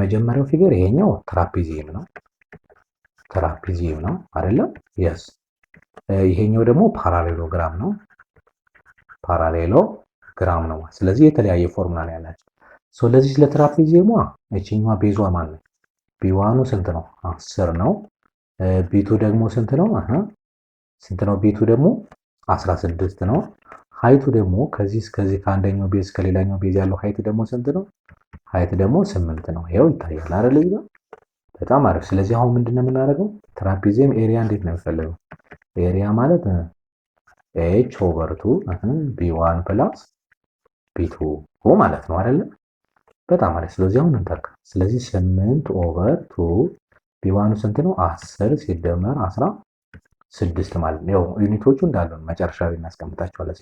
መጀመሪያው ፊገር ይሄኛው ትራፒዚየም ነው አይደለም? የስ ይሄኛው ደግሞ ፓራሌሎግራም ነው። ስለዚህ የተለያየ ፎርሙላ ነው ያላቸው። ለዚህ ለትራፒዚየሟ እቺኛዋ ቤዟ ማለት ቢዋኑ ስንት ነው? 10 ነው። ቢቱ ደግሞ ስንት ነው? ቢቱ ደግሞ 16 ነው። ሃይቱ ደግሞ ከዚህ እስከዚህ ከአንደኛው ቤዝ ከሌላኛው ቤዝ ያለው ሃይት ደግሞ ስንት ነው? ሃይት ደግሞ 8 ነው። ይሄው ይታያል አይደል? በጣም አሪፍ። ስለዚህ አሁን ምንድነው የምናደርገው? ትራፒዚየም ኤሪያ እንዴት ነው የሚፈልገው? ኤሪያ ማለት h/2 b1 + b2 ማለት ነው አይደል? በጣም አሪፍ። ስለዚህ አሁን እንተካ። ስለዚህ 8/2 b1 ስንት ነው? 10 ሲደመር 16 ማለት ነው። ያው ዩኒቶቹ እንዳሉ መጨረሻ ላይ እናስቀምጣቸዋለን።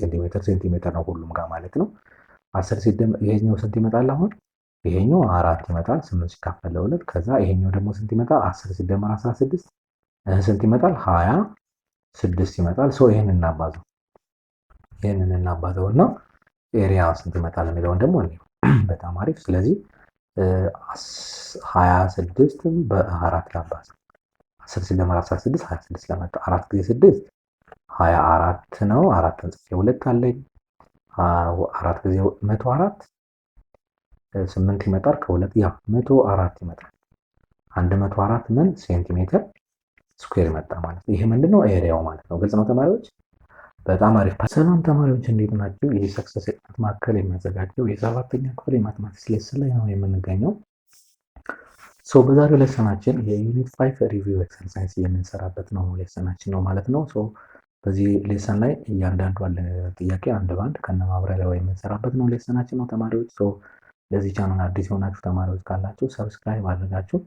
ሴንቲሜትር ነው ሁሉም ጋር ማለት ነው። 10 ሲደመር ይሄኛው ስንት ይመጣል? አሁን ይሄኛው 4 ይመጣል። 8 ሲካፈል ለ2 ከዛ ይሄኛው ደግሞ ስንት ይመጣል? 10 ሲደመር 16 ስንት ይመጣል? 26 ይመጣል። ይሄንን እናባዛውና ኤሪያ ስንት ይመጣል የሚለውን ደግሞ እንየው። በጣም አሪፍ። ስለዚህ 26 በ4 ላባዛ 10 ሲደመር 16 26 ለመጣ 4 ጊዜ 6 24 ነው። 4 እንጽፍ 2 አለኝ 4 ጊዜ 104 8 ይመጣል። ከሁለት 104 ይመጣል። 104 ምን ሴንቲሜትር ስኩዌር ይመጣ ማለት ነው። ይሄ ምንድነው? ኤሪያው ማለት ነው። ግልጽ ነው ተማሪዎች? በጣም አሪፍ። ሰላም ተማሪዎች እንዴት ናችሁ? ይህ ሰክሰስ የጥናት ማዕከል የሚያዘጋጀው የ7ኛ ክፍል የማትማቲክስ ሌሰን ላይ ነው የምንገኘው። በዛሬው ሌሰናችን የዩኒት 5 ሪቪው ኤክሰርሳይዝ የምንሰራበት ነው ሌሰናችን ነው ማለት ነው። በዚህ ሌሰን ላይ እያንዳንዱ ጥያቄ አንድ ባንድ ከነ ማብራሪያው የምንሰራበት ነው ሌሰናችን ነው ተማሪዎች። ለዚህ ቻናል አዲስ የሆናችሁ ተማሪዎች ካላችሁ ሰብስክራይብ አድርጋችሁ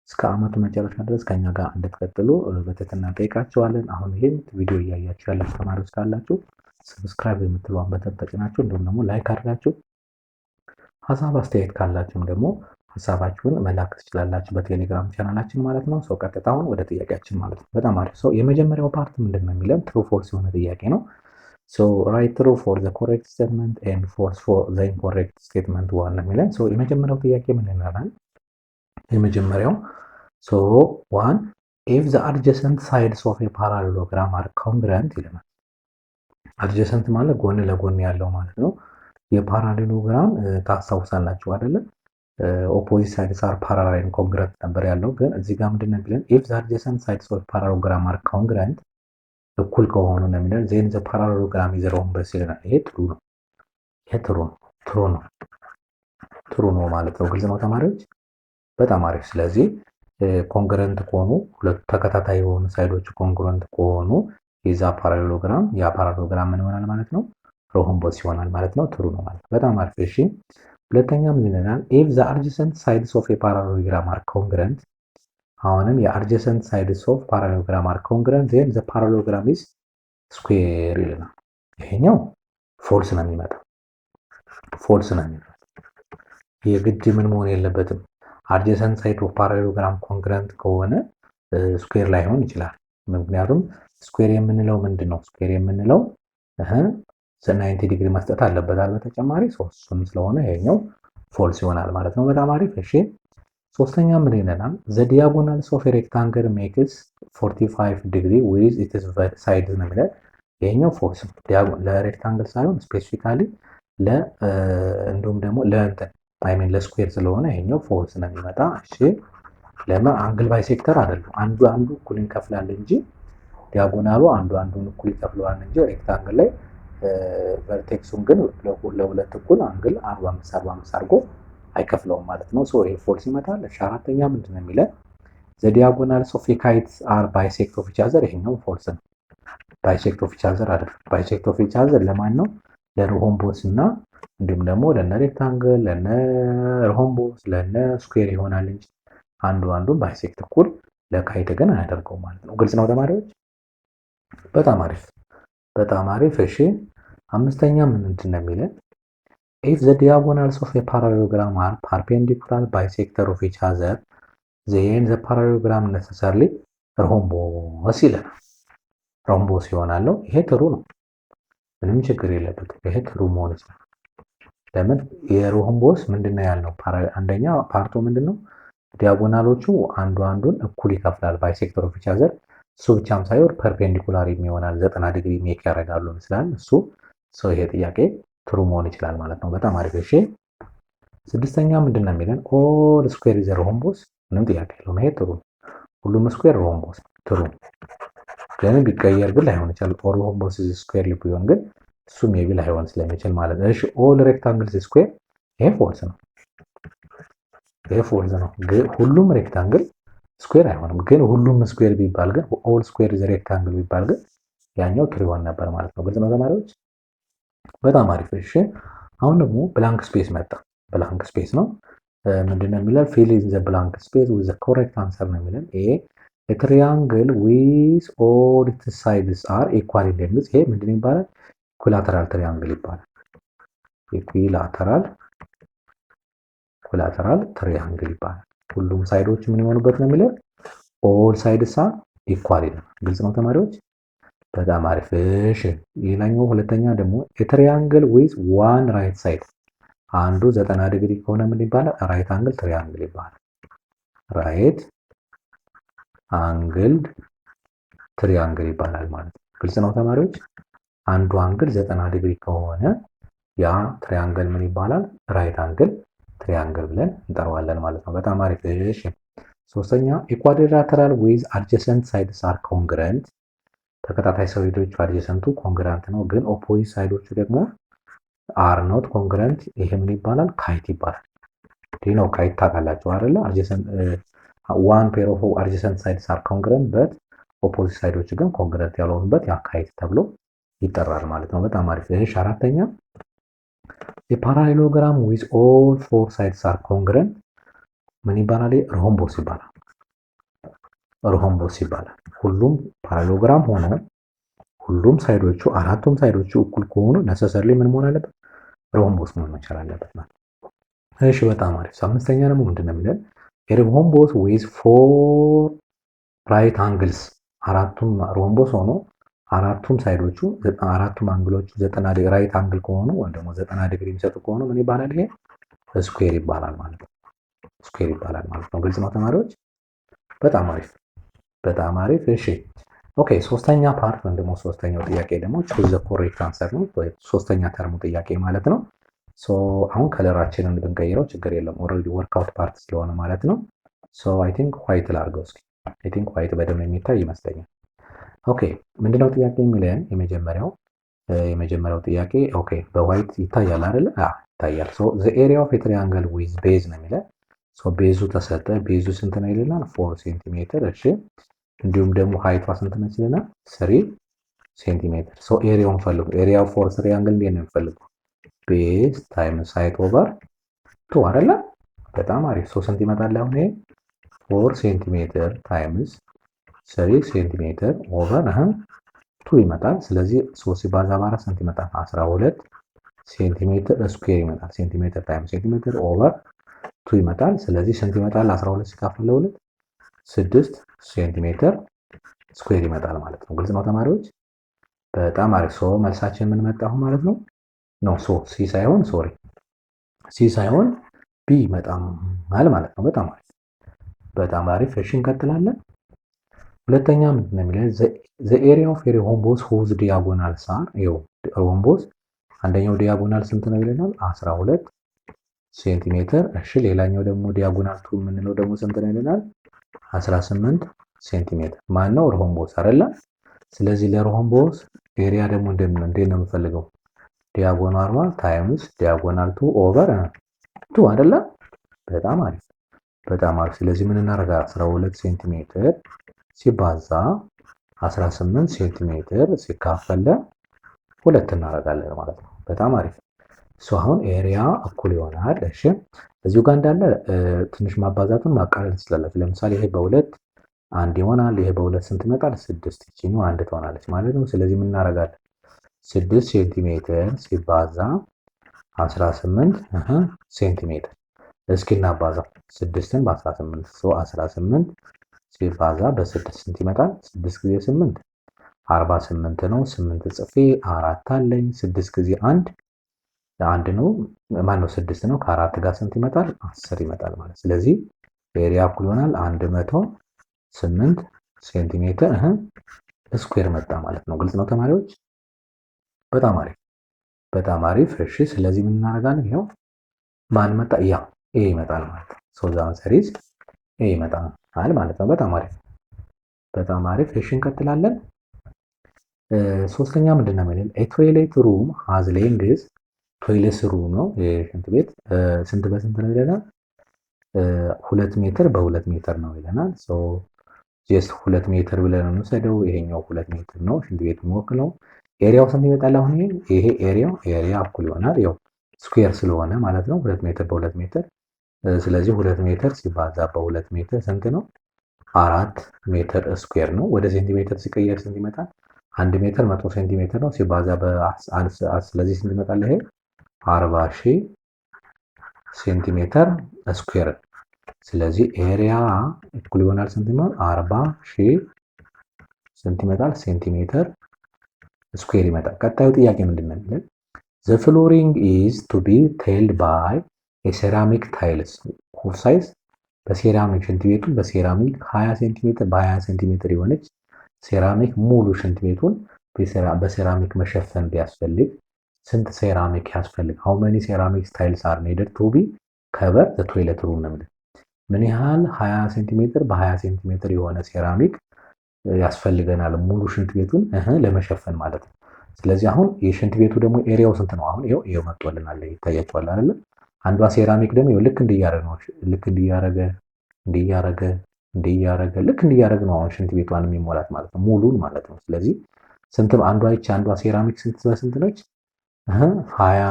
እስከ ዓመቱ መጨረሻ ድረስ ከኛ ጋር እንድትቀጥሉ በትህትና እንጠይቃችኋለን። አሁን ይሄን ቪዲዮ እያያችሁ ያላችሁ ተማሪዎች ካላችሁ ሰብስክራይብ የምትለዋን በተን ተጭናችሁ እንዲሁም ደግሞ ላይክ አድርጋችሁ ሀሳብ አስተያየት ካላችሁም ደግሞ ሀሳባችሁን መላክ ትችላላችሁ በቴሌግራም ቻናላችን ማለት ነው። ቀጥታ አሁን ወደ ጥያቄያችን ማለት ነው። በጣም አሪፍ። የመጀመሪያው ፓርት ምንድን ነው የሚለን ትሩ ፎልስ የሆነ ጥያቄ ነው። ራይት ትሩ ፎር ዘ ኮሬክት ስቴትመንት ኤንድ ፎልስ ፎር ዘ ኢንኮሬክት ስቴትመንት ዋን ነው የሚለን። የመጀመሪያው ጥያቄ ምን ይላል? የመጀመሪያው ዋን ኢፍ ዘ አድጀሰንት ሳይድስ ኦፍ ኤ ፓራሌሎግራም አር ኮንግረንት ይለናል። አድጀሰንት ማለት ጎን ለጎን ያለው ማለት ነው። የፓራሌሎግራም ታስታውሳላችሁ አይደለም? ኦፖዚት ሳይድስ አር ፓራላል ኮንግረንት ነበር ያለው። ግን እዚህ ጋር ምንድን ነው የሚለን? ኢፍ ዘ አድጀሰንት ሳይድስ ኦፍ ፓራሌሎግራም አር ኮንግረንት እኩል ከሆኑ ነው የሚለን። ዜን ዘ ፓራሌሎግራም ኢዝ ሮምበስ ይለናል። ይሄ ትሩ ነው። ትሩ ነው ማለት ነው። ግልጽ ነው ተማሪዎች? በጣም አሪፍ። ስለዚህ ኮንግረንት ከሆኑ ሁለቱ ተከታታይ የሆኑ ሳይዶች ኮንግረንት ከሆኑ የዛ ፓራሌሎግራም ምን ይሆናል ማለት ነው? ሮምበስ ይሆናል ማለት ነው። ትሩ ነው ማለት ነው። በጣም አሪፍ። እሺ ሁለተኛ ምን ይለናል? ኢፍ ዘ አድጀሰንት ሳይድስ ኦፍ ኤ ፓራሌሎግራም አር ኮንግረንት፣ አሁንም የአድጀሰንት ሳይድስ ኦፍ ፓራሌሎግራም አር ኮንግረንት ዜን ዘ ፓራሌሎግራም ኢዝ ስኩዌር ይለናል። ይሄኛው ፎልስ ነው የሚመጣው። የግድ ምን መሆን የለበትም? አድጀሰንት ሳይድ ኦፍ ፓራሌሎግራም ኮንግረንት ከሆነ ስኩዌር ላይሆን ይችላል። ምክንያቱም ስኩዌር የምንለው ምንድን ነው? ስኩዌር የምንለው 90 ዲግሪ መስጠት አለበታል በተጨማሪ እሱም ስለሆነ ይሄኛው ፎልስ ይሆናል ማለት ነው። በጣም አሪፍ። እሺ ሶስተኛ ምን ይለናል? ዘ ዲያጎናልስ ኦፍ ሬክታንግል ሜክስ 45 ዲግሪ ዊዝ ኢትስ ሳይድ ነው የሚለው። ይሄኛው ፎልስ ነው። ለሬክታንግል ሳይሆን ስፔሲፊካሊ እንዲሁም ደግሞ ለስኩዌር ስለሆነ ይሄኛው ፎልስ ነው የሚመጣ። እሺ ለምን አንግል ባይሴክተር አይደለም። አንዱ እኩል ይከፍላል እንጂ ዲያጎናሉ አንዱን እኩል ይከፍለዋል እንጂ ሬክታንግል ላይ ቨርቴክሱን ግን ለሁለት እኩል አንግል 45 አድርጎ አይከፍለውም ማለት ነው። ይሄ ፎልስ ይመጣል። እሺ አራተኛ ምንድን ነው የሚለን? ዘ ዲያጎናልስ ኦፍ ኤ ካይት አር ባይሴክት ኦፍ ኢች አዘር። ይሄኛው ፎልስ ነው። ባይሴክት ኦፍ ኢች አዘር አይደለም። ባይሴክት ኦፍ ኢች አዘር ለማን ነው? ለሮምቦስ እና እንዲሁም ደግሞ ለነ ሬክታንግል፣ ለነ ሮምቦስ፣ ለነ ስኩዌር ይሆናል እንጂ አንዱን ባይሴክት እኩል ለካይት ግን አያደርገው ማለት ነው። ግልጽ ነው ተማሪዎች? በጣም አሪፍ። እሺ አምስተኛ ምንድን ነው የሚለን? ኢፍ ዘ ዲያጎናልስ ኦፍ ኤ ፓራሌሎግራም አር ፐርፔንዲኩላር ባይሴክተር ኦፍ ኢች አዘር ዜን ዘ ፓራሌሎግራም ነሰሰርሊ ሮምቦስ ይለናል። ሮምቦስ ይሆናል። ይሄ ትሩ ነው። ምንም ችግር የለበትም። ይሄ ትሩ መሆን ይችላል። ለምን? የሮምቦስ ምንድነው ያልነው? አንደኛ ፓርቱ ምንድነው? ዲያጎናሎቹ አንዱ አንዱን እኩል ይከፍላል ባይሴክተር ኦፍ ኢች አዘር። እሱ ብቻም ሳይሆን ፐርፔንዲኩላር የሚሆናል 90 ዲግሪ ሜክ ያደርጋሉ ስላል እሱ ሰው ይሄ ጥያቄ ትሩ መሆን ይችላል ማለት ነው። በጣም አሪፍ። እሺ ስድስተኛ ምንድን ነው የሚለን? ኦል ስኩዌር ኢዝ ሮምቦስ። ምንም ጥያቄ የለውም። ይሄ ጥሩ። ሁሉም ስኩዌር ሮምቦስ ትሩ። ግን ቢቀየር ግን ላይሆን ይችላል። ኦል ሮምቦስ ኢዝ ስኩዌር ቢሆን ግን እሱ ሜቢ ላይሆን ስለሚችል ማለት ነው። እሺ ኦል ሬክታንግልስ ስኩዌር። ይሄ ፎልስ ነው። ይሄ ፎልስ ነው። ግን ሁሉም ሬክታንግል ስኩዌር አይሆንም። ግን ሁሉም ስኩዌር ቢባል ግን ኦል ስኩዌር ኢዝ ሬክታንግል ቢባል ግን ያኛው ትሩ ይሆን ነበር ማለት ነው። ግልጽ ነው ተማሪዎች? በጣም አሪፍ። እሺ አሁን ደግሞ ብላንክ ስፔስ መጣ። ብላንክ ስፔስ ነው። ምንድነው የሚለን? ፊል ኢን ዘ ብላንክ ስፔስ ዊዝ ዘ ኮሬክት አንሰር ነው የሚለን። ኤ ትሪያንግል ዊዝ ኦል ኢትስ ሳይድስ አር ኢኳል ኢን ሌንግዝ። ይሄ ምንድነው ይባላል? ኢኩላተራል ትሪያንግል ይባላል። ኢኩላተራል ትሪያንግል ይባላል። ሁሉም ሳይዶች ምን የሆኑበት ነው የሚለው? ኦል ሳይድስ አር ኢኳል ኢን። ግልጽ ነው ተማሪዎች? በጣም አሪፍ። እሺ ሌላኛው ሁለተኛ ደግሞ ትሪያንግል ዊዝ ዋን ራይት ሳይድ። አንዱ 90 ዲግሪ ከሆነ ምን ይባላል? ራይት አንግል ትሪያንግል ይባላል። ራይት አንግል ትሪያንግል ይባላል ማለት ነው። ግልጽ ነው ተማሪዎች? አንዱ አንግል 90 ዲግሪ ከሆነ ያ ትሪያንግል ምን ይባላል? ራይት አንግል ትሪያንግል ብለን እንጠራዋለን ማለት ነው። በጣም አሪፍ። እሺ ሶስተኛ ኢኳድሪላተራል ዊዝ አድጀሰንት ሳይድስ አር ኮንግረንት። ተከታታይ ሳይዶቹ አድጀሰንቱ ኮንግረንት ነው፣ ግን ኦፖዚት ሳይዶቹ ደግሞ አር ኖት ኮንግረንት። ይሄ ምን ይባላል? ካይት ይባላል። ይህ ነው ካይት ታውቃላችሁ አይደለ? ዋን ፔር ኦፍ አድጀሰንት ሳይድስ አር ኮንግረንት በት ኦፖዚት ሳይዶች ግን ኮንግረንት ያልሆኑበት ያ ካይት ተብሎ ይጠራል ማለት ነው። በጣም አሪፍ። እሺ አራተኛ የፓራሌሎግራም ዊዝ ኦል ፎር ሳይድስ አር ኮንግረንት ምን ይባላል? ሮምቦስ ይባላል። ሮምቦስ ይባላል። ሁሉም ፓራሌሎግራም ሆኖ ሁሉም ሳይዶቹ አራቱም ሳይዶቹ እኩል ከሆኑ ነሰሰርሊ ምን መሆን አለበት? ሮምቦስ መሆን መቻል አለበት ማለት ነው። እሺ በጣም አሪፍ። አምስተኛ ደግሞ ምንድነው የሚለን? ሮምቦስ ዊዝ ፎር ራይት አንግልስ። አራቱም ሮምቦስ ሆኖ አራቱም ሳይዶቹ አራቱም አንግሎቹ 90 ዲግሪ ራይት አንግል ከሆኑ ወይም ደግሞ 90 ዲግሪ የሚሰጡ ከሆኑ ምን ይባላል? ይሄ ስኩዌር ይባላል ማለት ነው። ስኩዌር ይባላል ማለት ነው። ግልጽ ነው ተማሪዎች? በጣም አሪፍ። በጣም አሪፍ። እሺ ኦኬ ሶስተኛ ፓርት ወይም ደግሞ ሶስተኛው ጥያቄ ደግሞ ቹዝ ዘ ኮሬክት አንሰር ነው። ሶስተኛ ተርሙ ጥያቄ ማለት ነው። ሶ አሁን ከለራችንን ብንቀይረው ችግር የለም። ኦልሬዲ ወርክአውት ፓርት ስለሆነ ማለት ነው። ሶ አይ ቲንክ ዋይት ላድርገው እስኪ። አይ ቲንክ ዋይት በደንብ የሚታይ ይመስለኛል። ኦኬ ምንድነው ጥያቄ የሚለን? የመጀመሪያው ጥያቄ ኦኬ በዋይት ይታያል አይደለ? ይታያል። ሶ ዘ ኤሪያ ኦፍ ትሪያንግል ዊዝ ቤዝ ነው የሚለን። ሶ ቤዙ ተሰጠ። ቤዙ ስንት ነው ይለናል? 4 ሴንቲሜትር። እሺ እንዲሁም ደግሞ ሃይቷ ስንት ነች ይለናል? 3 ሴንቲሜትር። ሶ ኤሪያውን ፈልጉ። ኤሪያ ኦፍ ፎር ትሪያንግል እንዴት ነው የሚፈልጉ? ቤዝ ታይምስ ሃይት ኦቨር 2 አይደለ? በጣም አሪፍ። ሶ ስንት ይመጣል አሁን ይሄ? 4 ሴንቲሜትር ታይምስ 3 ሴንቲሜትር ኦቨር 2 ይመጣል። ስለዚህ 3 ሲባዛ በ4 ስንት ይመጣል? 12 ሴንቲሜትር ስኩዌር ይመጣል። ሴንቲሜትር ታይምስ ሴንቲሜትር ኦቨር 2 ይመጣል። ስለዚህ ስንት ይመጣል? 12 ሲካፈል ለ2 6 ሴንቲሜትር ስኩዌር ይመጣል ማለት ነው። ግልጽ ነው ተማሪዎች? በጣም አሪፍ። ሶ መልሳችን ምን መጣሁ ማለት ነው? ኖ ሶ ሲ ሳይሆን ሶሪ ሲ ሳይሆን ቢ ይመጣል ማለት ነው። በጣም አሪፍ። በጣም አሪፍ። እሺ እንቀጥላለን። ሁለተኛ ምንድነው የሚለው? ዘ ኤሪያ ኦፍ ሮምቦስ ሁዝ ዲያጎናልስ አር። ይኸው ሮምቦስ አንደኛው ዲያጎናል ስንት ነው ይለናል? 12 ሴንቲሜትር። እሺ ሌላኛው ደግሞ ዲያጎናል ቱ የምንለው ደግሞ ስንት ነው ይለናል? 18 ሴንቲሜትር። ማን ነው? ሮምቦስ አይደለ? ስለዚህ ለሮምቦስ ኤሪያ ደግሞ እንዴት ነው የምፈልገው? ዲያጎናል 1 ታይምስ ዲያጎናል 2 ኦቨር 2 አይደለ? በጣም አሪፍ። በጣም አሪፍ። ስለዚህ ምን እናደርጋለን? 12 ሴንቲሜትር ሲባዛ 18 ሴንቲሜትር ሲካፈል ለ2 እናደርጋለን ማለት ነው። በጣም አሪፍ። ሶ አሁን ኤሪያ እኩል ይሆናል። እሺ እዚሁ ጋር እንዳለ ትንሽ ማባዛቱን ማቃለል ትችላላችሁ። ለምሳሌ ይሄ በ2 አንድ ይሆናል። ይሄ በ2 ስንት ይመጣል? 6 ይቺኛው አንድ ትሆናለች ማለት ነው። ስለዚህ ምን እናደርጋለን? 6 ሴንቲሜትር ሲባዛ 18 ሴንቲሜትር። እስኪ እናባዛው 6ን በ18 ሶ 18 ሲባዛ በ6 ስንት ይመጣል? 6 ጊዜ 8 48 ነው። 8 ጽፌ 4 አለኝ። 6 ጊዜ 1 አንድ ነው። ማን ነው? 6 ነው። ከ4 ጋር ስንት ይመጣል? 10 ይመጣል ማለት። ስለዚህ ኤሪያ እኩል ይሆናል 108 ሴንቲሜትር ስኩዌር መጣ ማለት ነው። ግልጽ ነው ተማሪዎች? በጣም አሪፍ በጣም አሪፍ። እሺ ስለዚህ ምን እናደርጋለን? ይሄው ማን መጣ? ያ ኤ ይመጣል ማለት ነው። ሶ ዘ አንሰር ኢዝ ኤ ይመጣል ማለት ነው። በጣም አሪፍ በጣም አሪፍ። እሺ እንቀጥላለን። ሶስተኛ ምንድን ነው የሚለን? ኤ ቶይሌት ሩም ሃዝ ሌንግዝ ቶይሌት ሩም ነው የሽንት ቤት ስንት በስንት ነው ይለናል? 2 ሜትር በ2 ሜትር ነው ይለናል። ሶ ጀስት 2 ሜትር ብለን እንውሰደው። ይሄኛው 2 ሜትር ነው ሽንት ቤት የሚወክለው። ኤሪያው ስንት ይመጣል? አሁን ይሄ ኤሪያ እኩል ይሆናል ያው ስኩዌር ስለሆነ ማለት ነው 2 ሜትር በ2 ሜትር። ስለዚህ 2 ሜትር ሲባዛ በ2 ሜትር ስንት ነው? 4 ሜትር ስኩዌር ነው። ወደ ሴንቲሜትር ሲቀየር ስንት ይመጣል? 1 ሜትር 100 ሴንቲሜትር ነው ሲባዛ ስለዚህ ስንት ይመጣል? ይሄ 40,000 ሴንቲሜትር ስኩዌር። ስለዚህ ኤሪያ እኩል ይሆናል ስንት ነው? 40,000 ስንት ይመጣል? ሴንቲሜትር ስኩዌር ይመጣል። ቀጣዩ ጥያቄ ምንድን ነው የሚለን? The flooring is to be tiled by a ceramic tiles of size በሴራሚክ ሽንት ቤቱን በሴራሚክ 20 ሴንቲሜትር በ20 ሴንቲሜትር የሆነች ሴራሚክ ሙሉ ሽንት ቤቱን በሴራሚክ መሸፈን ቢያስፈልግ ስንት ሴራሚክ ያስፈልግ? how many ceramic tiles are needed to be cover the toilet room ነው የሚለው። ምን ያህል 20 ሴንቲሜትር በ20 ሴንቲሜትር የሆነ ሴራሚክ ያስፈልገናል ሙሉ ሽንት ቤቱን ለመሸፈን ማለት ነው። ስለዚህ አሁን የሽንት ቤቱ ደግሞ ኤሪያው ስንት ነው? አሁን ይሄው መጥቶልናል ይታያችኋል አይደል? አንዷ ሴራሚክ ደግሞ ይሄው ልክ እንዲያረግ ነው ልክ እንዲያረግ ነው አሁን ሽንት ቤቷን የሚሞላት ማለት ነው ሙሉን ማለት ነው። ስለዚህ ስንትም አንዷ ሴራሚክ ስንት በስንት ነች? 20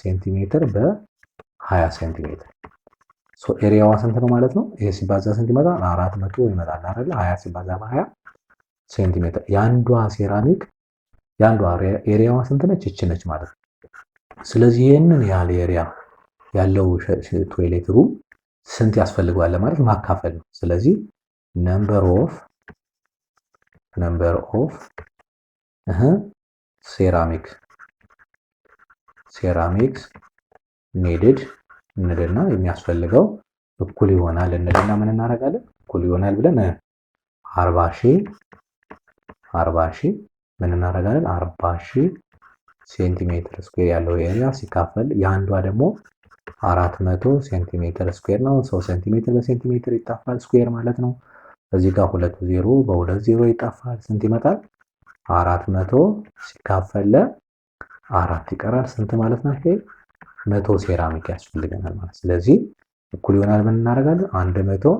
ሴንቲሜትር በ20 ሴንቲሜትር ሶ ኤሪያዋ ስንት ነው ማለት ነው? ይሄ ሲባዛ ስንት ይመጣል? 400 ይመጣል አይደል? 20 ሲባዛ በ20 ሴንቲሜትር የአንዷ ሴራሚክ ኤሪያዋ ስንት ነች? እቺ ነች ማለት ነው። ስለዚህ ይሄንን ያህል ኤሪያ ያለው ቶይሌት ሩም ስንት ያስፈልገዋል ማለት ማካፈል ነው። ስለዚህ ነምበር ኦፍ ሴራሚክስ ኔድድ እንልና የሚያስፈልገው እኩል ይሆናል እንልና ምን እናደርጋለን? እኩል ይሆናል ብለን 40,000 ምን እናደርጋለን? 40,000 ሴንቲሜትር ስኩዌር ያለው ኤሪያ ሲካፈል የአንዷ ደግሞ 400 ሴንቲሜትር ስኩዌር ነው። ሰው ሴንቲሜትር በሴንቲሜትር ይጣፋል ስኩዌር ማለት ነው። እዚህ ጋር 2 ዜሮ በ2 ዜሮ ይጣፋል ስንት ይመጣል? 400 ሲካፈል ለ4 ይቀራል ስንት ማለት ነው? ይሄ 100 ሴራሚክ ያስፈልገናል ማለት። ስለዚህ እኩል ይሆናል ምን እናደርጋለን? 100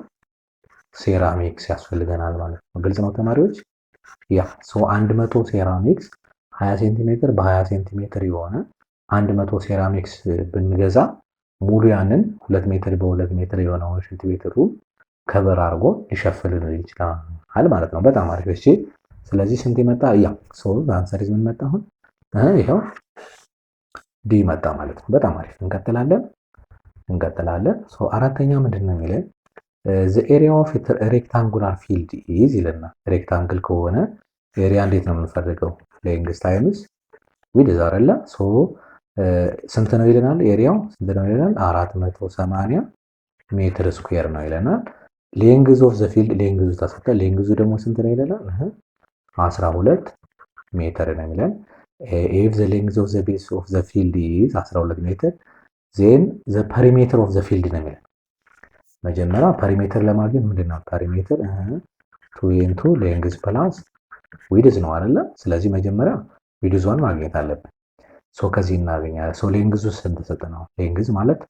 ሴራሚክስ ያስፈልገናል ማለት ነው። ግልጽ ነው ተማሪዎች? ያ 100 ሴራሚክስ 20 ሴንቲሜትር በ20 ሴንቲሜትር የሆነ 100 ሴራሚክስ ብንገዛ ሙሉ ያንን 2 ሜትር በ2 ሜትር የሆነውን ሽንት ቤት ሩም ከበር አድርጎ ሊሸፍልን ይችላል ማለት ነው። በጣም አሪፍ። እሺ ስለዚህ ስንት ይመጣ? ያ አንሰር ምን መጣ? አሁን ይሄው ዲ መጣ ማለት ነው። በጣም አሪፍ። እንቀጥላለን። አራተኛ ምንድን ነው የሚለን? the area of a rectangular field is ይለና ሬክታንግል ከሆነ ኤሪያ እንዴት ነው የምንፈልገው? ሌንግዝ ታይምስ ዊድዝ አይደለ? ስንት ነው ይለናል? ኤሪያው ስንት ነው ይለናል? 480 ሜትር ስኩዌር ነው ይለናል። ሌንግዝ ኦፍ ዘ ፊልድ ሌንግዙ ተሰጠ። ሌንግዙ ደግሞ ስንት ነው ይለናል? 12 ሜትር ነው የሚለን። if the length of the base of the field is 12 ሜትር then the perimeter of the field ነው የሚለን። መጀመሪያ ፐሪሜትር ለማግኘት ምንድነው ፐሪሜትር 2 ሌንግዝ ፕላስ ዊድዝ ነው አይደለ? ስለዚህ መጀመሪያ ዊድዟን ማግኘት አለብን። ከዚህ እናገኛለን። ሌንግዙ ስንት ሰጠ ነው? ሌንግዝ ማለት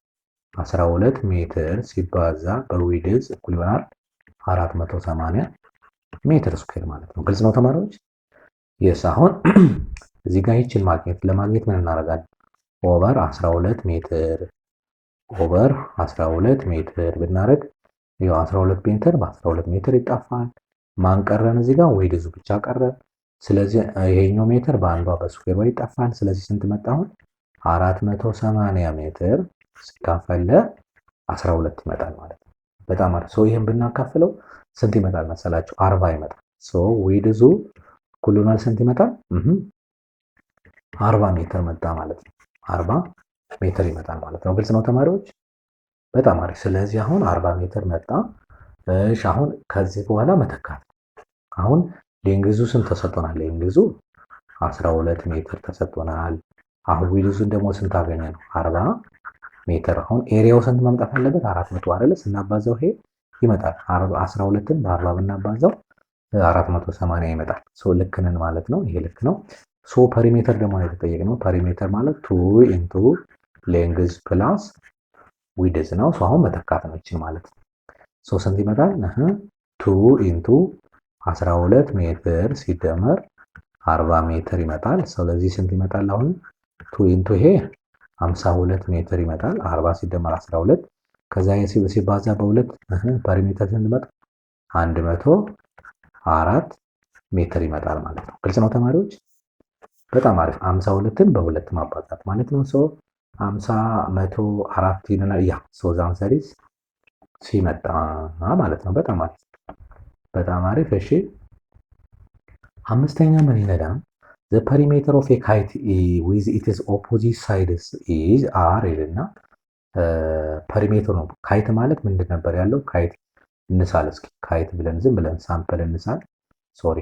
12 ሜትር ሲባዛ በዊድዝ እኩል ይሆናል 480 ሜትር ስኩዌር ማለት ነው። ግልጽ ነው ተማሪዎች? የስ አሁን እዚህ ጋር ይችን ለማግኘት ምን እናደርጋለን? ኦቨር 12 ሜትር ብናደርግ ያው 12 ሜትር በ12 ሜትር ይጣፋል። ማን ቀረን? እዚህ ጋር ዊድዙ ብቻ ቀረ። ስለዚህ ይሄኛው ሜትር በአንዷ በስኩዌር ወይ ይጣፋል። ስለዚህ ስንት መጣ? አሁን 480 ሜትር ሲካፈል ለ12 ይመጣል ማለት ነው። በጣም አሪፍ። ይሄን ብናካፍለው ስንት ይመጣል መሰላችሁ? 40 ይመጣል። ዊድዙ እኩል ይሆናል ስንት ይመጣል? 40 ሜትር መጣ ማለት ነው። 40 ሜትር ይመጣል ማለት ነው። ግልጽ ነው ተማሪዎች? በጣም አሪፍ። ስለዚህ አሁን 40 ሜትር መጣ። እሺ አሁን ከዚህ በኋላ መተካት። አሁን ሌንግዙ ስንት ተሰጥቶናል? ሌንግዙ 12 ሜትር ተሰጥቶናል። አሁን ዊድዙን ደግሞ ስንት አገኘ ነው? 40 ሜትር። አሁን ኤሪያው ስንት መምጣት አለበት? 400 አይደለ? ስናባዛው ይሄ ይመጣል። 12ን በ40 ብናባዛው 480 ይመጣል። ሶ ልክ ነን ማለት ነው። ይሄ ልክ ነው። ሶ ፐሪሜትር ደግሞ የተጠየቅነው ፐሪሜትር ማለት 2 ኢንቱ ሌንግዝ ፕላስ ዊድዝ ነው። ሶ አሁን መተካት ነው ይችን ማለት ነው። ሶ ስንት ይመጣል? 2 ኢንቱ 12 ሜትር ሲደመር 40 ሜትር ይመጣል። ስለዚህ ስንት ይመጣል? አሁን 2 ኢንቱ ይሄ 52 ሜትር ይመጣል። 40 ሲደመር 12 ከዛ ሲባዛ በሁለት ፐሪሜትር ስንት ይመጣል? 104 ሜትር ይመጣል ማለት ነው። ግልጽ ነው ተማሪዎች? በጣም አሪፍ። 52ን በሁለት ማባዛት ማለት ነው። ሶ 50 104 ይለናል። ያ ሶ ዛን ሰሪስ ሲመጣ ማለት ነው። በጣም አሪፍ በጣም አሪፍ። እሺ አምስተኛ ምን ይለናል? the perimeter of a kite with its opposite sides is r ይልና ፐሪሜትር ነው። ካይት ማለት ምንድን ነበር ያለው? ካይት እንሳል እስኪ ካይት ብለን ዝም ብለን ሳምፕል እንሳል። ሶሪ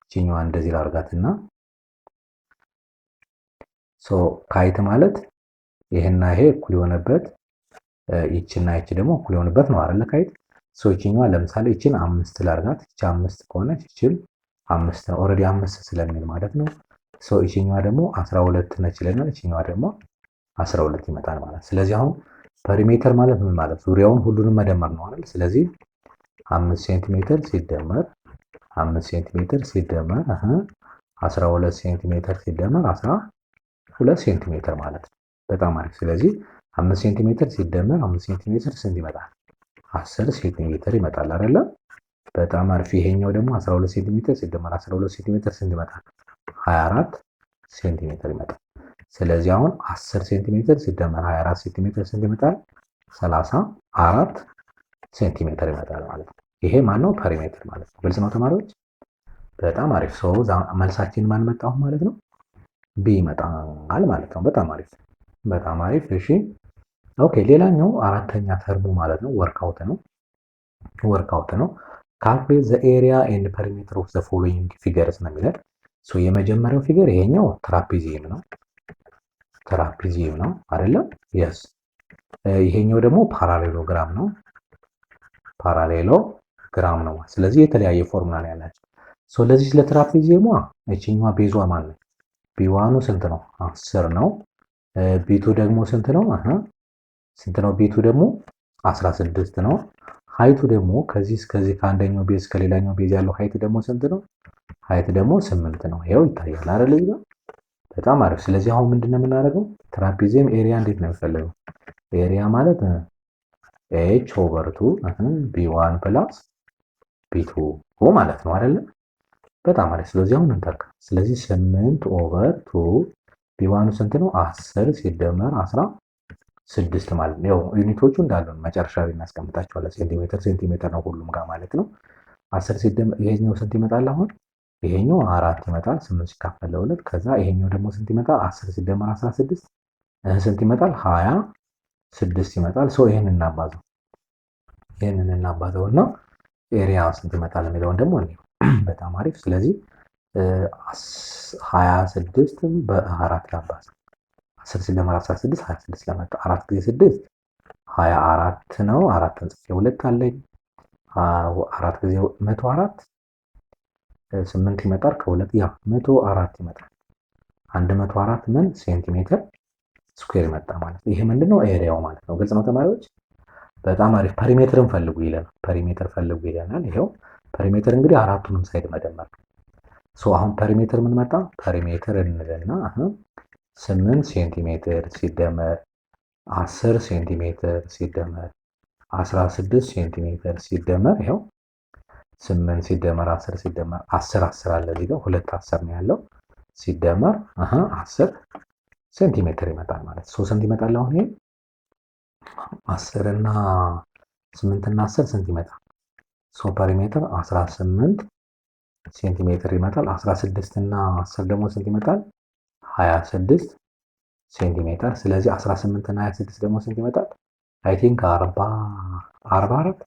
እቺኛዋ እንደዚህ ላርጋትና ሶ ካይት ማለት ይሄና ይሄ እኩል የሆነበት ይችና ይች ደግሞ እኩል የሆነበት ነው አይደል? ካይት ሶ ይችኛዋ ለምሳሌ ይችን 5 ላርጋት። ይች 5 ከሆነች ይችል 5 ነው። ኦልሬዲ 5 ስለሚል ማለት ነው። ሶ ይችኛዋ ደግሞ 12 ነች ይለናል። ይችኛዋ ደግሞ 12 ይመጣል ማለት። ስለዚህ አሁን ፐሪሜትር ማለት ምን ማለት? ዙሪያውን ሁሉንም መደመር ነው አይደል? ስለዚህ 5 ሴንቲሜትር ሲደመር 5 ሴንቲሜትር ሲደመር 12 ሴንቲሜትር ሲደመር 12 ሴንቲሜትር ማለት ነው። በጣም አሪፍ። ስለዚህ 5 ሴንቲሜትር ሲደመር 5 ሴንቲሜትር ስንት ይመጣል? 10 ሴንቲሜትር ይመጣል አይደለ? በጣም አሪፍ። ይሄኛው ደግሞ 12 ሴንቲሜትር ሲደመር 12 ሴንቲሜትር ስንት ይመጣል? 24 ሴንቲሜትር ይመጣል። ስለዚህ አሁን 10 ሴንቲሜትር ሲደመር 24 ሴንቲሜትር ስንት ይመጣል? 34 ሴንቲሜትር ይመጣል ማለት ነው። ይሄ ማነው? ፐሪሜትር ማለት ነው። ግልጽ ነው ተማሪዎች? በጣም አሪፍ። ሰው መልሳችን ማን መጣ አሁን ማለት ነው? ቢ ይመጣል ማለት ነው። በጣም አሪፍ በጣም አሪፍ። እሺ ኦኬ። ሌላኛው አራተኛ ተርሙ ማለት ነው ወርክአውት ነው። ወርክአውት ነው። ካልኩሌት ዘ ኤሪያ ኤንድ ፐሪሜትር ኦፍ ዘ ፎሎዊንግ ፊገርስ ነው የሚለን። ሶ የመጀመሪያው ፊገር ይሄኛው ትራፒዚየም ነው። ትራፒዚየም ነው አይደለም? የስ። ይሄኛው ደግሞ ፓራሌሎግራም ነው። ፓራሌሎግራም ነው። ስለዚህ የተለያየ ፎርሙላ ነው ያላቸው። ሶ ለዚህ ስለ ትራፒዚየሟ እቺኛዋ ቤዟ ማለት ነው ቢዋኑ ስንት ነው? 10 ነው። ቢቱ ደግሞ ስንት ነው? ስንት ነው? ቢቱ ደግሞ 16 ነው። ሃይቱ ደግሞ ከዚህ እስከዚህ ከአንደኛው ቤዝ ከሌላኛው ቤዝ ያለው ሃይት ደግሞ ስንት ነው? ሃይት ደግሞ 8 ነው። ይሄው ይታያል አይደል? ይሄ በጣም አሪፍ። ስለዚህ አሁን ምንድነው የምናደርገው? ትራፒዚየም ኤሪያ እንዴት ነው የሚፈልገው? ኤሪያ ማለት h ኦቨር 2 b1 ፕላስ b2 ማለት ነው አይደል? በጣም አሪፍ። ስለዚህ አሁን እንተካ። ስለዚህ 8 ኦቨር 2 ቢዋኑ ስንት ነው? 10 ሲደመር 16 ማለት ነው። ያው ዩኒቶቹ እንዳሉ መጨረሻ ላይ እናስቀምጣቸዋለን። ሴንቲሜትር ሴንቲሜትር ነው ሁሉም ጋር ማለት ነው። 10 ሲደመር ይሄኛው ስንት ይመጣል? አሁን ይሄኛው 4 ይመጣል። 8 ሲካፈል ለ2 ከዛ ይሄኛው ደግሞ ስንት ይመጣል? 10 ሲደመር 16 ስንት ይመጣል? 26 ይመጣል። ሶ ይሄንን እናባዛው። ይሄንን እናባዛውና ኤሪያ ስንት ይመጣል የሚለውን ደግሞ እንየው። በጣም አሪፍ። ስለዚህ 26 በ4 ላባዛ 10 ሲደመር 16 26 ለመጣ 4 ጊዜ 6 24 ነው። 4 ጽፌ 2 አለኝ 4 ጊዜ 104 8 ይመጣል። ከሁለት ያ 104 ይመጣል። 104 ምን ሴንቲሜትር ስኩዌር ይመጣ ማለት ነው። ይሄ ምንድነው? ኤሪያው ማለት ነው። ግልጽ ነው ተማሪዎች? በጣም አሪፍ። ፐሪሜትርን ፈልጉ ይለናል። ፐሪሜትር ፈልጉ ይለናል። ይሄው ፐሪሜትር እንግዲህ አራቱንም ሳይድ መደመር ነው። ሶ አሁን ፐሪሜትር ምን መጣ? ፐሪሜትር እንልና 8 ሴንቲሜትር ሲደመር 10 ሴንቲሜትር ሲደመር 16 ሴንቲሜትር ሲደመር ይሄው 8 ሲደመር 10 ሲደመር 10 10 አለ እዚህ ጋር 2 10 ነው ያለው ሲደመር 10 ሴንቲሜትር ይመጣል ማለት ነው። ስንት ይመጣል አሁን ይሄ 10 እና 8 እና 10 ስንት ይመጣል? ሶ ፐሪሜትር 18 ሴንቲሜትር ይመጣል። 16 እና 10 ደግሞ ስንት ይመጣል? 26 ሴንቲሜትር። ስለዚህ 18 እና 26 ደግሞ ስንት ይመጣል? አይ ቲንክ 44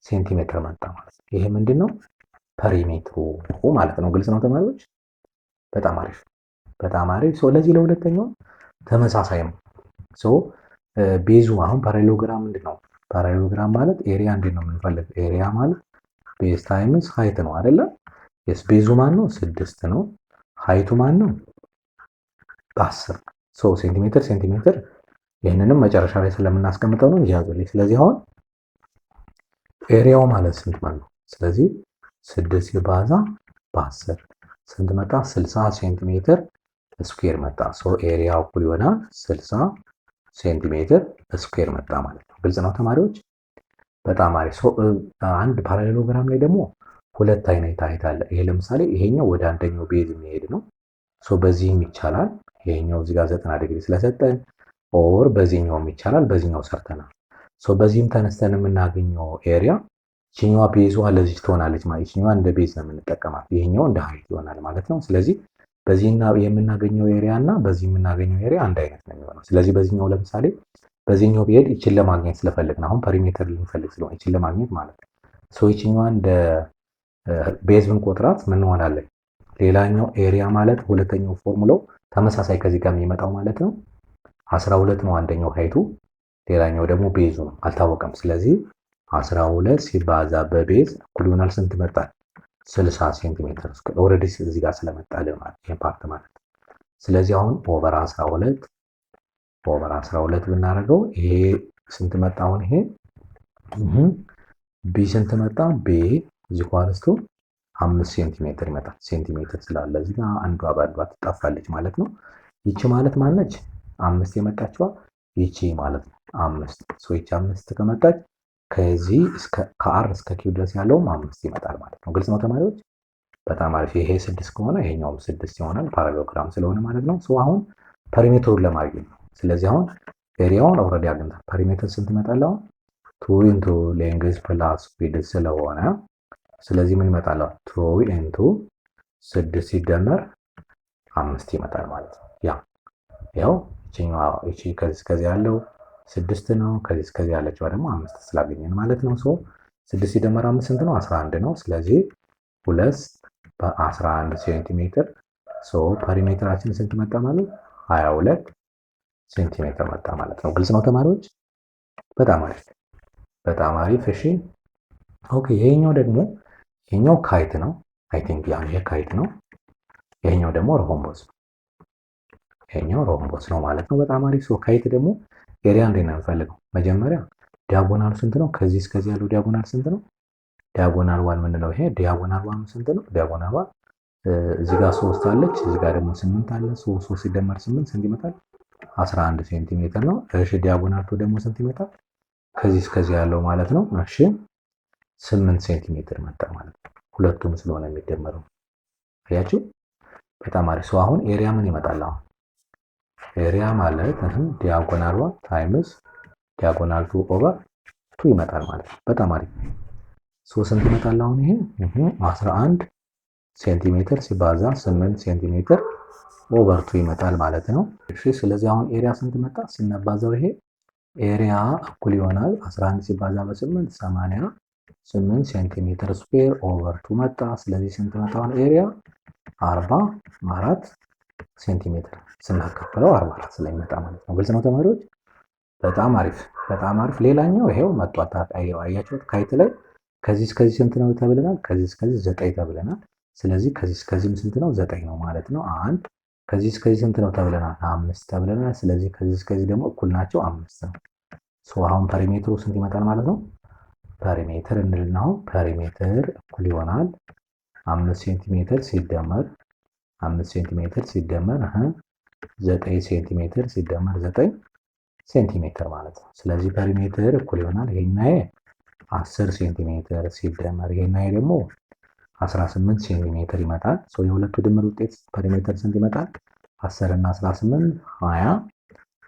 ሴንቲሜትር መጣ ማለት ነው። ይሄ ምንድን ነው? ፐሪሜትሩ ማለት ነው። ግልጽ ነው ተማሪዎች? በጣም አሪፍ በጣም አሪፍ። ለዚህ ለሁለተኛው ተመሳሳይ ነው። ቤዙ አሁን ፓራሌሎግራም ምንድን ነው? ፓራሌሎግራም ማለት ኤሪያ እንዴት ነው የምንፈልግ? ኤሪያ ማለት ቤዝ ታይምስ ሃይት ነው አይደለ? የስ ቤዙ ማን ነው? 6 ነው። ሃይቱ ማን ነው? 10 ሴንቲሜትር ሴንቲሜትር። ይህንንም መጨረሻ ላይ ስለምናስቀምጠው ነው ያዙልኝ። ስለዚህ አሁን ኤሪያው ማለት ስንት ማለት ነው? ስለዚህ 6 ሲባዛ በ10 ስንት መጣ? 60 ሴንቲሜትር ስኩዌር መጣ። ኤሪያው እኩል ይሆናል 60 ሴንቲሜትር ስኩዌር መጣ ማለት ነው። ግልጽ ነው ተማሪዎች? በጣም አሪፍ። አንድ ፓራሌሎግራም ላይ ደግሞ ሁለት አይነት ሃይት አለ። ይሄ ለምሳሌ ይሄኛው ወደ አንደኛው ቤዝ የሚሄድ ነው። በዚህም ይቻላል። ይሄኛው እዚህ ጋር 90 ዲግሪ ስለሰጠን ኦር በዚህኛውም ይቻላል። በዚህኛው ሰርተናል። በዚህም ተነስተን የምናገኘው ኤሪያ ይችኛዋ ቤዟ ለዚህ ትሆናለች ማለት ይችኛዋ እንደ ቤዝ ነው የምንጠቀማት። ይሄኛው እንደ ሃይት ይሆናል ማለት ነው። ስለዚህ በዚህና የምናገኘው ኤሪያ እና በዚህ የምናገኘው ኤሪያ አንድ አይነት ነው የሚሆነው። ስለዚህ በዚህኛው ለምሳሌ በዚህኛው ብሄድ ይችን ለማግኘት ስለፈለግን አሁን ፐሪሜትር ልንፈልግ ስለሆነ ይችን ለማግኘት ማለት ነው። ይችኛዋ እንደ ቤዝ ብንቆጥራት ምን እንሆናለን? ሌላኛው ኤሪያ ማለት ሁለተኛው ፎርሙላው ተመሳሳይ ከዚህ ጋር የሚመጣው ማለት ነው 12 ነው አንደኛው ሃይቱ፣ ሌላኛው ደግሞ ቤዙ ነው አልታወቀም። ስለዚህ 12 ሲባዛ በቤዝ እኩል ይሆናል ስንት መጣል? 60 ሴንቲሜትር ስኩዌር። ኦልሬዲ እዚህ ጋር ስለመጣልን ማለት ይሄ ፓርት ማለት ነው። ስለዚህ አሁን ኦቨር 12 ብናደርገው ይሄ ስንት መጣ? አሁን ይሄ ቢ ስንት መጣ? ቢ እዚህ ኳልስቱ 5 ሴንቲሜትር ይመጣል። ሴንቲሜትር ስላለ እዚህ ጋር አንዷ ባንዷ ትጠፋለች ማለት ነው። ይቺ ማለት ማነች? 5 የመጣችዋ ይቺ ማለት ነው 5። ይቺ 5 ከመጣች ከዚህ ከአር እስከ ኪው ድረስ ያለውም 5 ይመጣል ማለት ነው። ግልጽ ነው ተማሪዎች? በጣም አሪፍ። ይሄ 6 ከሆነ ይሄኛውም 6 ይሆናል ፓራሌሎግራም ስለሆነ ማለት ነው። አሁን ፐሪሜትሩን ለማግኘት ነው። ስለዚህ አሁን ኤሪያውን ኦልሬዲ አግኝተናል። ፐሪሜትር ስንት ይመጣል? አሁን 2 ኢንቱ ሌንግዝ ፕላስ ዊድዝ ስለሆነ ስለዚህ ምን ይመጣል? 2 ኢንቱ 6 ሲደመር 5 ይመጣል ማለት ነው። ያው እቺ ከዚህ ያለው 6 ነው። ከዚህ ያለችው ደግሞ 5 ስላገኘን ማለት ነው። 6 ሲደመር 5 ስንት ነው? 11 ነው። ስለዚህ 2 በ11 ሴንቲሜትር ፐሪሜትራችን ስንት መጣ ማለት 22 ሴንቲሜትር መጣ ማለት ነው። ግልጽ ነው ተማሪዎች? በጣም አሪፍ በጣም አሪፍ። እሺ ኦኬ። ይሄኛው ካይት ነው። አይ ቲንክ ይሄ ካይት ነው። ይሄኛው ደግሞ ሮምቦስ ነው። ይሄኛው ሮምቦስ ነው ማለት ነው። በጣም አሪፍ። ካይት ደግሞ ኤሪያ እንዴት ነው የምንፈልገው? መጀመሪያ ዲያጎናሉ ስንት ነው? ከዚህ እስከዚህ ያለው ዲያጎናል ስንት ነው? ዲያጎናል ዋን የምንለው ይሄ ዲያጎናል ዋን ስንት ነው? ዲያጎናል ዋን እዚህ ጋር 3 አለች፣ እዚህ ጋር ደግሞ 8 አለ። 3 ሲደመር 8 ስንት ይመጣል? 11 ሴንቲሜትር ነው። እሺ ዲያጎናል ቱ ደግሞ ስንት ይመጣል? ከዚህ እስከዚህ ያለው ማለት ነው። እሺ 8 ሴንቲሜትር መጣ ማለት ነው። ሁለቱም ስለሆነ የሚደመረው አያችሁ። በጣም አሪፍ። አሁን ኤሪያ ምን ይመጣል? አሁን ኤሪያ ማለት ዲያጎናል ዋን ታይምስ ዲያጎናል ቱ ኦቨር ቱ ይመጣል ማለት ነው። በጣም አሪፍ። ስንት ይመጣል? አሁን ይሄ 11 ሴንቲሜትር ሲባዛ 8 ሴንቲሜትር ኦቨር ቱ ይመጣል ማለት ነው። እሺ ስለዚህ አሁን ኤሪያ ስንት መጣ? ሲነባዛው ይሄ ኤሪያ እኩል ይሆናል 11 ሲባዛ በ8 88 ሴንቲሜትር ስኩዌር ኦቨር ቱ መጣ። ስለዚህ ስንት መጣ? አሁን ኤሪያ 44 ሴንቲሜትር ስናካፍለው 44 ስለሚመጣ ማለት ነው። ግልጽ ነው ተማሪዎች? በጣም አሪፍ በጣም አሪፍ። ሌላኛው ይሄው መጥቷት አያችሁት? ካይት ላይ ከዚህ እስከዚህ ስንት ነው ተብለናል? ከዚህ እስከዚህ 9 ተብለናል። ስለዚህ ከዚህ እስከዚህም ስንት ነው? 9 ነው ማለት ነው። አንድ ከዚህ እስከዚህ ስንት ነው ተብለናል? 5 ተብለናል። ስለዚህ ከዚህ እስከዚህ ደግሞ እኩል ናቸው 5 ነው። አሁን ፐሪሜትሩ ስንት ይመጣል ማለት ነው? ፐሪሜትር እንልና አሁን ፐሪሜትር እኩል ይሆናል 5 ሴንቲሜትር ሲደመር 5 ሴንቲሜትር ሲደመር 9 ሴንቲሜትር ሲደመር 9 ሴንቲሜትር ማለት ነው። ስለዚህ ፐሪሜትር እኩል ይሆናል ይሄና 10 ሴንቲሜትር ሲደመር ይሄና ደግሞ 18 ሴንቲሜትር ይመጣል። የሁለቱ ድምር ውጤት ፐሪሜትር ስንት ይመጣል? 10 እና 18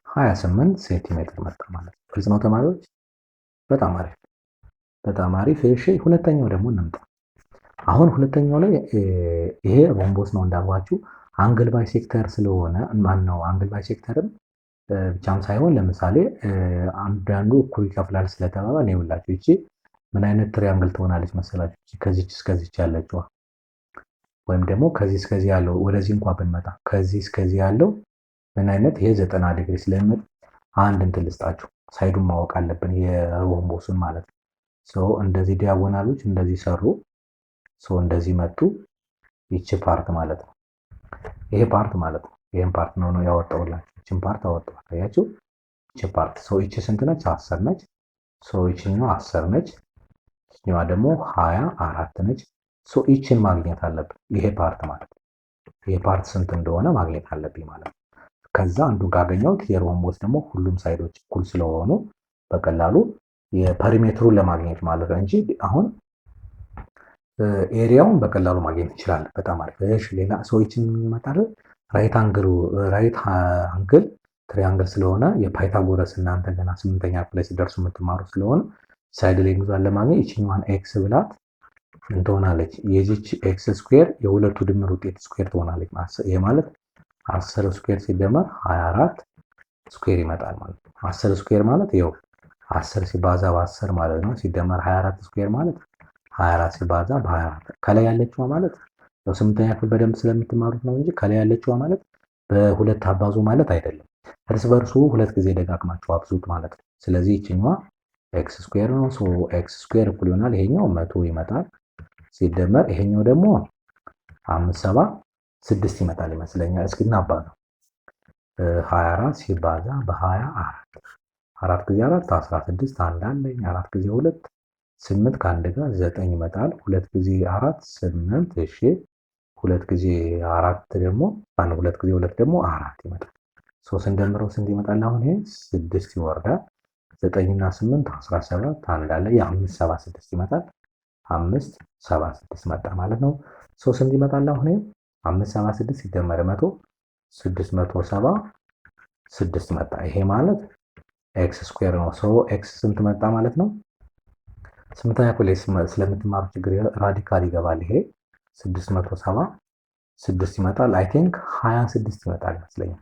28 ሴንቲሜትር መጣ ማለት ነው። ግልጽ ነው ተማሪዎች? በጣም አሪፍ በጣም አሪፍ። እሺ ሁለተኛው ደግሞ እንምጣ። አሁን ሁለተኛው ላይ ይሄ ሮምቦስ ነው እንዳልኳችሁ አንግል ባይ ሴክተር ስለሆነ ማን ነው አንግል ባይ ሴክተርም ብቻም ሳይሆን ለምሳሌ አንዳንዱ እኩል ይከፍላል ስለተባባል ይኸውላችሁ ይቺ ምን አይነት ትሪያንግል ትሆናለች መሰላችሁ? ከዚች እስከዚች ያለችዋ ወይም ደግሞ ከዚህ እስከዚህ ያለው ወደዚህ እንኳን ብንመጣ ከዚህ እስከዚህ ያለው ምን አይነት ይሄ 90 ዲግሪ ስለሚመጣ አንድ እንትን ልስጣችሁ፣ ሳይዱን ማወቅ አለብን የሮምቦሱን ማለት ነው። ሶ እንደዚህ ዲያጎናሎች እንደዚህ ሰሩ፣ ሶ እንደዚህ መጡ። ይቺ ፓርት ማለት ነው ይሄ ፓርት ማለት ነው። ይሄን ፓርት ነው ያወጣውላችሁ። ይቺን ፓርት አወጣው አያችሁ። ይቺ ፓርት ሶ ይቺ ስንት ነች? 10 ነች። ሶ ይቺኛው 10 ነች። ይቺኛዋ ደግሞ 24 ነች። ሶ ይቺን ማግኘት አለብን። ይሄ ፓርት ማለት ነው። ይሄ ፓርት ስንት እንደሆነ ማግኘት አለብኝ ማለት ነው። ከዛ አንዱን ካገኘሁት የሮምቦስ ደግሞ ሁሉም ሳይዶች እኩል ስለሆኑ በቀላሉ የፐሪሜትሩን ለማግኘት ማለት ነው እንጂ አሁን ኤሪያውን በቀላሉ ማግኘት እንችላለን። በጣም አሪፍ። እሺ ሌላ ሰዎችን እንመጣለን። ራይት አንግል ትሪያንግል ስለሆነ የፓይታጎረስ እናንተ ገና 8ኛ ክፍል ሲደርሱ የምትማሩ ስለሆነ ሳይድ ሌንግዟን ለማግኘት ይችኛዋን ኤክስ ብላት እንትሆናለች። የዚች ኤክስ ስኩዌር የሁለቱ ድምር ውጤት ስኩዌር ትሆናለች። ይሄ ማለት 10 ስኩዌር ሲደመር 24 ስኩዌር ይመጣል ማለት ነው። 10 ስኩዌር ማለት ይኸው 10 ሲባዛ በ10 ማለት ነው። ሲደመር 24 ስኩዌር ማለት 24 ሲባዛ በ24 ከላይ ያለችዋ ማለት ያው 8ኛ ክፍል በደንብ ስለምትማሩት ነው እንጂ ከላይ ያለችዋ ማለት በሁለት አባዙ ማለት አይደለም። እርስ በርሱ ሁለት ጊዜ ደጋግማችሁ አብዙት ማለት ነው። ስለዚህ ይችኛዋ ኤክስ ስኩዌር ነው። ሶ ኤክስ ስኩዌር እኩል ይሆናል ይሄኛው 100 ይመጣል ሲደመር ይሄኛው ደግሞ 576 ይመጣል ይመስለኛል። እስኪ እናባዛው 24 ሲባዛ በ24 4 ጊዜ 4 16 አንድ አለኝ 4 ጊዜ 2 8 ከአንድ ጋር 9 ይመጣል። 2 ጊዜ 4 8 እሺ 2 ጊዜ 4 ደግሞ 2 ጊዜ 2 ደግሞ 4 ይመጣል። ሶ ስንደምረው ስንት ይመጣል? አሁን ይሄ 6 ይወርዳል። 9 እና 8 17 አንድ አለ የ576 ይመጣል። 576 መጣ ማለት ነው። ሶ ስንት ይመጣል? አሁን ይሄ 576 ሲደመር 100 676 መጣ። ይሄ ማለት ኤክስ ስኩዌር ነው። ሶ ኤክስ ስንት መጣ ማለት ነው? 8ኛ ክፍል ስለምትማሩ ችግር ራዲካል ይገባል። ይሄ 676 ይመጣል። አይ ቲንክ 26 ይመጣል ይመስለኛል።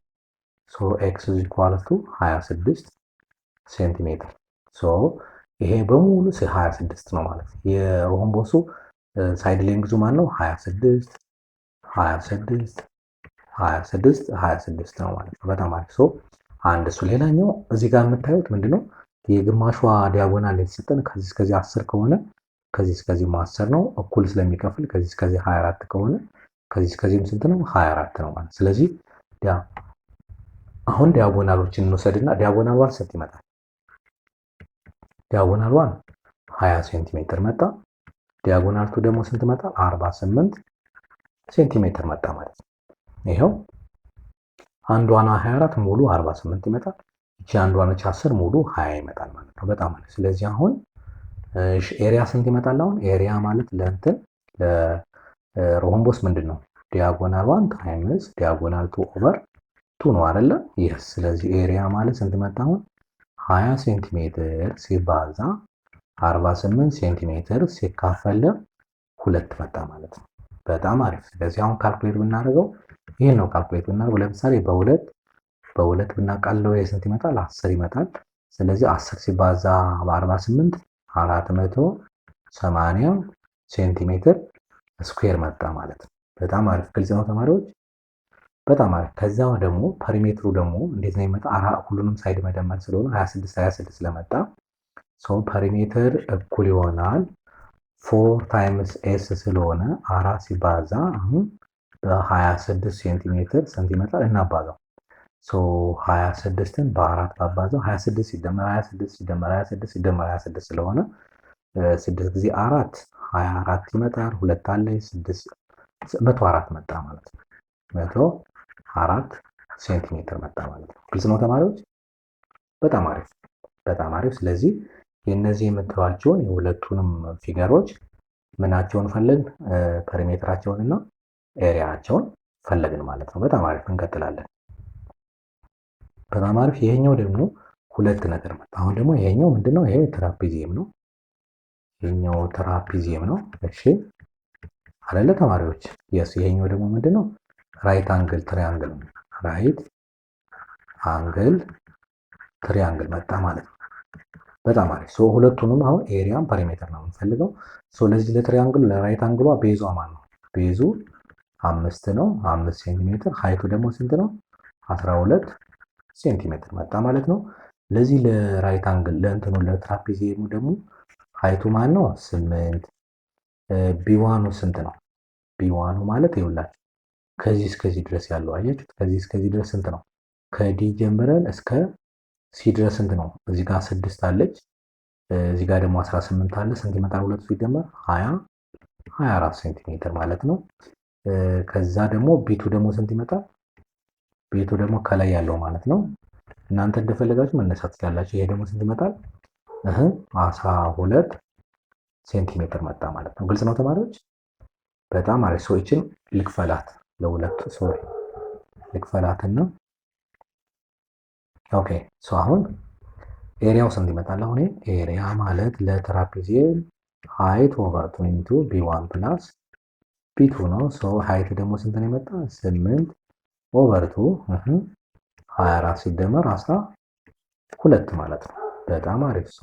ሶ ኤክስ ኢዝ ኢኳል ቱ 26 ሴንቲሜትር። ሶ ይሄ በሙሉ 26 ነው ማለት ነው። የሮምቦሱ ሳይድ ሌንግዙ ማን ነው? 26 26 26 26 ነው ማለት ነው። በጣም አሪፍ። ሶ አንድ እሱ። ሌላኛው እዚህ ጋር የምታዩት ምንድነው? የግማሿ ዲያጎናል የተሰጠን ከዚህ እስከዚህ 10 ከሆነ ከዚህ እስከዚህ 10 ነው እኩል ስለሚከፍል ከዚህ እስከዚህ 24 ከሆነ ከዚህ እስከዚህም ስንት ነው? 24 ነው ማለት። ስለዚህ አሁን ዲያጎናሎችን እንወሰድና ዲያጎናል ዋን ስንት ይመጣል? ዲያጎናል ዋን 20 ሴንቲሜትር መጣ። ዲያጎናል ቱ ደግሞ ስንት መጣ? 48 ሴንቲሜትር መጣ ማለት ነው። ይሄው አንዷና 24 ሙሉ 48 ይመጣል። እቺ አንዷ ነች 10 ሙሉ 20 ይመጣል ማለት ነው። በጣም ማለት ስለዚህ አሁን ኤሪያ ስንት ይመጣል? አሁን ኤሪያ ማለት ለእንትን ለሮምቦስ ምንድነው? ዲያጎናል 1 ታይምስ ዲያጎናል 2 ኦቨር 2 ነው አይደለ? ይስ ስለዚህ ኤሪያ ማለት ስንት መጣ? አሁን 20 ሴንቲሜትር ሲባዛ 48 ሴንቲሜትር ሲካፈል 2 መጣ ማለት ነው። በጣም አሪፍ። ስለዚህ አሁን ካልኩሌት ብናደርገው ይሄን ነው ካልኩሌት ብናደርገው ለምሳሌ በሁለት ብናቃለው የስንት ይመጣል? 10 ይመጣል። ስለዚህ 10 ሲባዛ በ48 480 ሴንቲሜትር ስኩዌር መጣ ማለት ነው። በጣም አሪፍ። ግልጽ ነው ተማሪዎች? በጣም አሪፍ። ከዛ ደግሞ ፐሪሜትሩ ደግሞ እንዴት ነው የሚመጣ? ሁሉንም ሳይድ መደመር ስለሆነ 26 ስለመጣ ሶ ፐሪሜትር እኩል ይሆናል 4 ታይምስ ኤስ ስለሆነ 4 ሲባዛ አሁን በ26 ሴንቲሜትር ስንት ይመጣል? እናባዛው። ሶ 26ን በ4 ባባዛው 26 ሲደመር 26 ሲደመር 26 ሲደመር 26 ስለሆነ 6 ጊዜ 4 24 ይመጣል። 2 አለ 6 104 መጣ ማለት ነው። 104 ሴንቲሜትር መጣ ማለት ነው። ግልጽ ነው ተማሪዎች? በጣም አሪፍ በጣም አሪፍ። ስለዚህ የነዚህ የምትዋቸውን የሁለቱንም ፊገሮች ምናቸውን ፈለግን? ፐሪሜትራቸውን እና ኤሪያቸውን ፈለግን ማለት ነው። በጣም አሪፍ። እንቀጥላለን። በጣም አሪፍ። ይሄኛው ደግሞ ሁለት ነገር መጣ። አሁን ደግሞ ይሄኛው ምንድነው? ይሄ ትራፒዚየም ነው። ይሄኛው ትራፒዚየም ነው። እሺ አይደለ ተማሪዎች? የስ ይሄኛው ደግሞ ምንድነው? ራይት አንግል ትራያንግል ነው። ራይት አንግል ትሪያንግል መጣ ማለት ነው። በጣም አሪፍ። ሶ ሁለቱንም አሁን ኤሪያም ፐሪሜትር ነው የምንፈልገው። ሶ ለዚህ ለትሪያንግሉ ለራይት አንግሏ ቤዟ ማን ነው? ቤዙ 5 ነው፣ 5 ሴንቲሜትር። ሀይቱ ደግሞ ስንት ነው? 12 ሴንቲሜትር መጣ ማለት ነው። ለዚህ ለራይት አንግል ለእንትኑ ለትራፒዚየሙ ደግሞ ሀይቱ ማን ነው? 8። ቢዋኑ ስንት ነው? ቢዋኑ ማለት ይኸውላችሁ ከዚህ እስከዚህ ድረስ ያለው አያችሁት? ከዚህ እስከዚህ ድረስ ስንት ነው? ከዲ ጀምረን እስከ ሲ ድረስ ስንት ነው? እዚህ ጋር 6 አለች፣ እዚህ ጋር ደግሞ 18 አለ። ስንት ይመጣል? ሁለቱ ሲደመር 24 ሴንቲሜትር ማለት ነው። ከዛ ደግሞ ቢቱ ደግሞ ስንት ይመጣል? ቤቱ ደግሞ ከላይ ያለው ማለት ነው። እናንተ እንደፈለጋችሁ መነሳት ትችላላችሁ። ይሄ ደግሞ ስንት ይመጣል? 12 ሴንቲሜትር መጣ ማለት ነው። ግልጽ ነው ተማሪዎች? በጣም አሪፍ። ሰዎችን ልክፈላት ለሁለት ልክፈላትና ኦኬ። ሶ አሁን ኤሪያው ስንት ይመጣል? አሁን ኤሪያ ማለት ለትራፒዚየም ሃይት ኦቨር 22 ቢ1 ፕላስ ቢ2 ነው። ሶ ሃይት ደግሞ ስንት ነው የመጣ? 8 ኦቨር 2 24 ሲደመር 12 ማለት ነው። በጣም አሪፍ። ሶ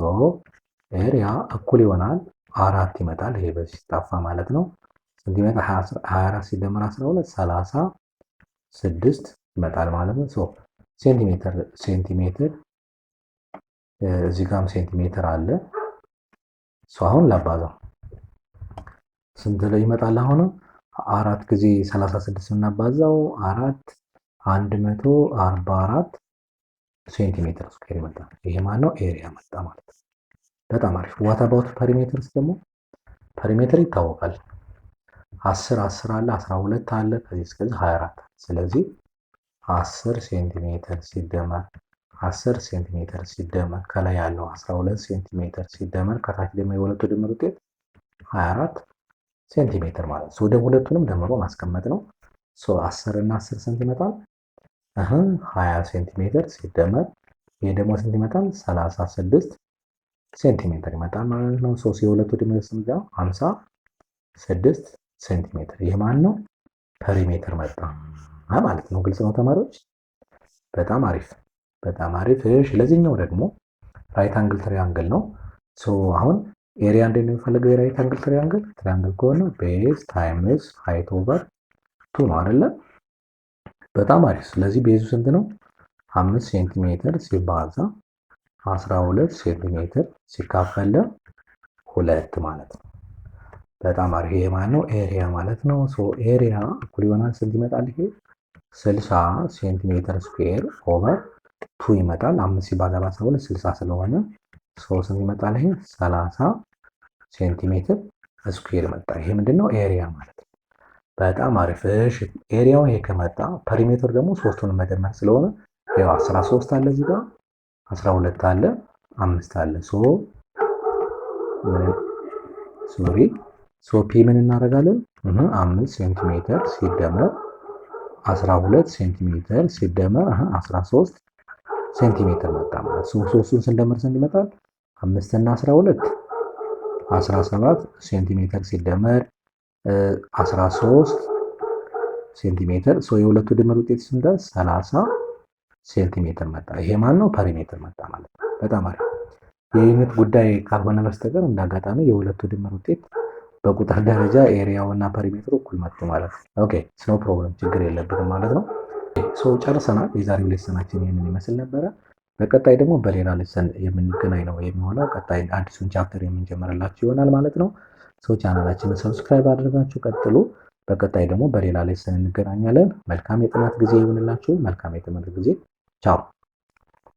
ኤሪያ እኩል ይሆናል 4 ይመጣል። ይሄ በዚህ ሲጣፋ ማለት ነው። ስንት ይመጣል? 24 ሲደመር 12 36 ይመጣል ማለት ነው። ሶ ሴንቲሜትር እዚህ ጋርም ሴንቲሜትር አለ። ሶ አሁን ላባዛው ስንት ላይ ይመጣል? አሁን 4 ጊዜ 36 እናባዛው 144 ሴንቲሜትር ስኩዌር ይመጣል። ይሄ ማለት ነው ኤሪያ መጣ ማለት ነው። በጣም አሪፍ። ዋት አባውት ፐሪሜትርስ ደግሞ ፐሪሜትር ይታወቃል። 10 አለ፣ 12 አለ፣ ከዚህ እስከዚህ 24። ስለዚህ 10 ሴንቲሜትር ሲደመር 10 ሴንቲሜትር ሲደመር ከላይ ያለው 12 ሴንቲሜትር ሲደመር ከታች ደግሞ የሁለቱ ድምር ውጤት 24 ሴንቲሜትር ማለት ነው። ወደ ሁለቱንም ደምሮ ማስቀመጥ ነው። 10 እና 10 ስንት ይመጣል? 20 ሴንቲሜትር ሲደመር ይሄ ደግሞ ስንት ይመጣል? 36 ሴንቲሜትር ይመጣል ማለት ነው። የሁለቱ ድምር ስንት ነው? 56 ሴንቲሜትር። ይህ ማን ነው? ፐሪሜትር መጣ ማለት ነው። ግልጽ ነው ተማሪዎች? በጣም አሪፍ በጣም አሪፍ። እሺ ለዚህኛው ደግሞ ራይት አንግል ትሪያንግል ነው። አሁን ኤሪያ እንዴት ነው የሚፈልገው? የራይት አንግል ትሪያንግል ከሆነ ቤዝ ታይምስ ሃይት ኦቨር 2 ነው አይደለ? በጣም አሪፍ። ስለዚህ ቤዙ ስንት ነው? 5 ሴንቲሜትር ሲባዛ 12 ሴንቲሜትር ሲካፈል 2 ማለት ነው። በጣም አሪፍ። ይሄ ማለት ነው ኤሪያ ማለት ነው። ኤሪያ እኩል ይሆናል ስንት ይመጣል? ይሄ 60 ሴንቲሜትር ስኩዌር ኦቨር 2 ይመጣል። 5 ሲባዛ በ12 60 ስለሆነ ስንት ይመጣል? ይሄ 30 ሴንቲሜትር ስኩዌር መጣ። ይሄ ምንድነው? ኤሪያ ማለት ነው። በጣም አሪፍ። እሺ ኤሪያው ይሄ ከመጣ ፐሪሜትር ደግሞ ሶስቱንም መደመር ስለሆነ ያው 13 አለ እዚህ ጋር 12 አለ 5 አለ ፒ ምን እናደርጋለን? 5 ሴንቲሜትር ሲደመር 12 ሴንቲሜትር ሲደመር 13 ሴንቲሜትር መጣ ማለት ነው። ሶስቱን ስንደምር ስንት ይመጣል? 5 እና 12 17 ሴንቲሜትር ሲደመር 13 ሴንቲሜትር የሁለቱ ድምር ውጤት ስንት? 30 ሴንቲሜትር መጣ። ይሄ ማን ነው? ፐሪሜትር መጣ ማለት ነው። በጣም አሪፍ። የዩኒት ጉዳይ ካልሆነ በስተቀር እንዳጋጣሚ የሁለቱ ድምር ውጤት በቁጥር ደረጃ ኤሪያው እና ፐሪሜትሩ እኩል መጡ ማለት ነው። ኦኬ ስኖ ፕሮብለም፣ ችግር የለብንም ማለት ነው። ጨርሰናል። የዛሬው ሌሰናችን ይህንን ይመስል ነበረ። በቀጣይ ደግሞ በሌላ ሌሰን የምንገናኝ ነው የሚሆነው። ቀጣይ አዲሱን ቻፕተር የምንጀምርላችሁ ይሆናል ማለት ነው። ቻናላችንን ሰብስክራይብ አድርጋችሁ ቀጥሉ። በቀጣይ ደግሞ በሌላ ሌሰን እንገናኛለን። መልካም የጥናት ጊዜ ይሁንላችሁ። መልካም የትምህርት ጊዜ። ቻው